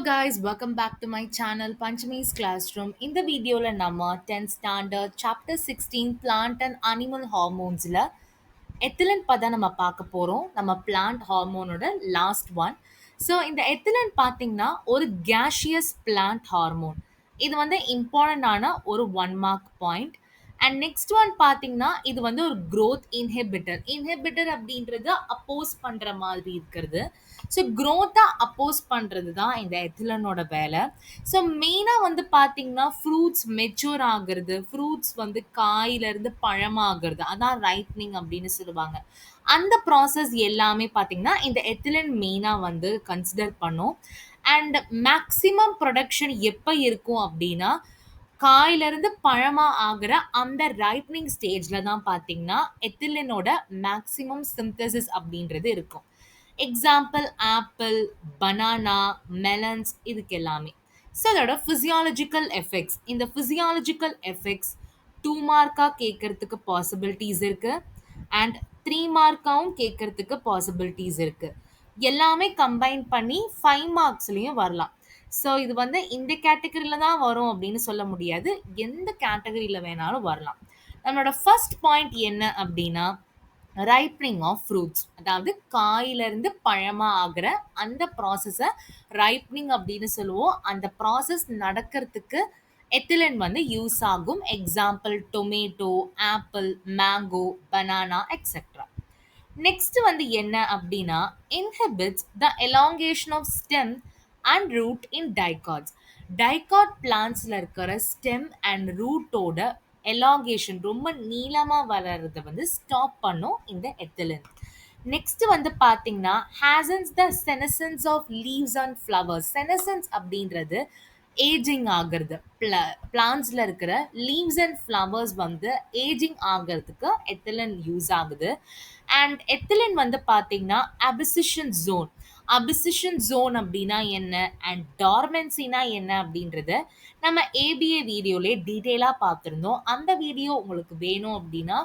guys, welcome back to my channel Panchami's Classroom. In the video la nama 10th standard chapter 16 plant and animal hormones la ethylene Pathan நம்ம பார்க்க போறோம். நம்ம plant hormone ஓட last one. So இந்த ethylene பார்த்தீங்கன்னா ஒரு gaseous plant hormone. இது வந்து important ஆன ஒரு 1 mark point. And next one பார்த்தீங்கன்னா இது வந்து ஒரு growth inhibitor. இன்ஹிபிட்டர் அப்படின்றது அப்போஸ் பண்ற மாதிரி இருக்கிறது. ஸோ growth-அ அப்போஸ் பண்றது தான் இந்த எத்திலனோட வேலை. ஸோ மெயினாக வந்து பார்த்தீங்கன்னா ஃப்ரூட்ஸ் மெச்சூர் ஆகுறது, ஃப்ரூட்ஸ் வந்து காயிலிருந்து பழமாகிறது, அதான் ரைட்னிங் அப்படின்னு சொல்லுவாங்க. அந்த ப்ராசஸ் எல்லாமே பார்த்தீங்கன்னா இந்த எத்திலன் மெயினாக வந்து கன்சிடர் பண்ணும். அண்ட் மேக்ஸிமம் ப்ரொடக்ஷன் எப்போ இருக்கும் அப்படின்னா காயிலிருந்து பழமா ஆகுற அந்த ரைப்னிங் ஸ்டேஜ்ல தான் பார்த்தீங்கன்னா எத்திலினோட மேக்ஸிமம் சிந்தசிஸ் அப்படின்றது இருக்கும். எக்ஸாம்பிள் ஆப்பிள், பனானா, மெலன்ஸ் இதுக்கு எல்லாமே. ஸோ அதோட ஃபிசியாலஜிக்கல் எஃபெக்ட்ஸ், இந்த ஃபிசியாலஜிக்கல் எஃபெக்ட்ஸ் 2 மார்க்காக கேட்கறதுக்கு பாசிபிலிட்டிஸ் இருக்கு. அண்ட் 3 மார்க்காவும் கேட்கறதுக்கு பாசிபிலிட்டிஸ் இருக்கு. எல்லாமே கம்பைன் பண்ணி 5 மார்க்ஸ்லயும் வரலாம். ஸோ இது வந்து இந்த கேட்டகரியில தான் வரும் அப்படின்னு சொல்ல முடியாது. எந்த கேட்டகரியில வேணாலும் வரலாம். நம்மளோட ஃபர்ஸ்ட் பாயிண்ட் என்ன அப்படின்னா ரைப்னிங் ஆஃப் ஃப்ரூட்ஸ், அதாவது காயிலிருந்து பழமா ஆகிற அந்த ப்ராசஸை ரைப்னிங் அப்படின்னு சொல்லுவோம். அந்த ப்ராசஸ் நடக்கிறதுக்கு எத்திலன் வந்து யூஸ் ஆகும். Example tomato, apple, mango, banana etcetera. Next வந்து என்ன அப்படின்னா inhibits the elongation of stem and root in dicots. Dicot பிளான்ட்ஸில் இருக்கிற ஸ்டெம் அண்ட் ரூட்டோட எலாங்கேஷன் ரொம்ப நீளமாக வளர்றதை வந்து ஸ்டாப் பண்ணும் இந்த எத்திலின். நெக்ஸ்ட் வந்து பார்த்தீங்கன்னா hastens the senescence of leaves and flowers. Senescence அப்படின்றது ஏஜிங் ஆகிறது. பிளான்ட்ஸில் இருக்கிற லீவ்ஸ் அண்ட் ஃப்ளவர்ஸ் வந்து ஏஜிங் ஆகிறதுக்கு எத்திலன் யூஸ் ஆகுது. அண்ட் எத்திலன் வந்து பார்த்தீங்கன்னா அபிசிஷன் ஜோன். அபிசிஷன் ஜோன் அப்படின்னா என்ன அண்ட் டார்மென்சினா என்ன அப்படின்றத நம்ம ஏபிஏ வீடியோலே டீட்டெயிலாக பார்த்துருந்தோம். அந்த வீடியோ உங்களுக்கு வேணும் அப்படின்னா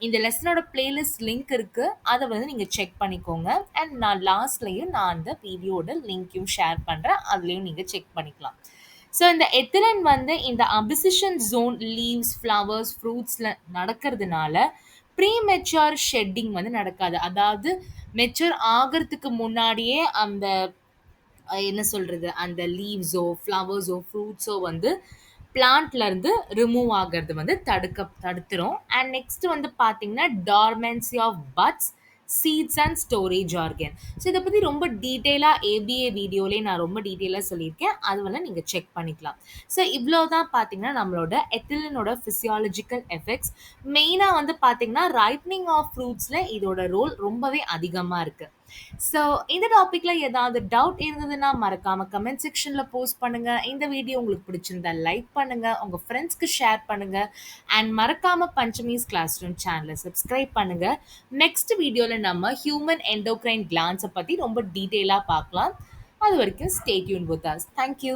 இந்த லெசனோட பிளேலிஸ்ட் லிங்க் இருக்கு, அதை வந்து நீங்கள் செக் பண்ணிக்கோங்க. அண்ட் நான் லாஸ்ட்லையும் நான் அந்த வீடியோட லிங்க்கையும் ஷேர் பண்ணுறேன், அதுலேயும் நீங்கள் செக் பண்ணிக்கலாம். ஸோ இந்த எத்திலன் வந்து இந்த அபிசிஷன் ஜோன் லீவ்ஸ், ஃப்ளவர்ஸ், ஃப்ரூட்ஸில் நடக்கிறதுனால ப்ரீமெச்சூர் ஷெட்டிங் வந்து நடக்காது. அதாவது மெச்சூர் ஆகிறதுக்கு முன்னாடியே அந்த என்ன சொல்கிறது, அந்த லீவ்ஸோ ஃப்ளவர்ஸோ ஃப்ரூட்ஸோ வந்து பிளான்ட்லேருந்து ரிமூவ் ஆகிறது வந்து தடுத்துரும். அண்ட் நெக்ஸ்ட் வந்து பார்த்தீங்கன்னா dormancy of buds, seeds and storage organ. So இதை பற்றி ரொம்ப டீட்டெயிலாக ஏபிஏ வீடியோலேயே நான் ரொம்ப டீட்டெயிலாக சொல்லியிருக்கேன், அது வந்து நீங்கள் செக் பண்ணிக்கலாம். ஸோ இவ்வளோ தான் பார்த்தீங்கன்னா நம்மளோட எத்திலினோட ஃபிசியாலஜிக்கல் எஃபெக்ட்ஸ். மெயினாக வந்து பார்த்தீங்கன்னா ரைப்னிங் ஆஃப் ஃப்ரூட்ஸில் இதோட ரோல் ரொம்பவே அதிகமாக இருக்குது. ஸோ இந்த டாப்பிக்கில் ஏதாவது டவுட் இருந்ததுன்னா மறக்காமல் கமெண்ட் செக்ஷனில் போஸ்ட் பண்ணுங்கள். இந்த வீடியோ உங்களுக்கு பிடிச்சிருந்தா லைக் பண்ணுங்கள், உங்கள் ஃப்ரெண்ட்ஸ்க்கு ஷேர் பண்ணுங்கள். அண்ட் மறக்காமல் பஞ்சமிஸ் கிளாஸ் ரூம் சேனலை சப்ஸ்கிரைப் பண்ணுங்கள். நெக்ஸ்ட் வீடியோவில் நம்ம ஹியூமன் எண்டோக்ரைன் கிளான்ஸை பற்றி ரொம்ப டீட்டெயிலாக பார்க்கலாம். அது வரைக்கும் stay tune with us. Thank you.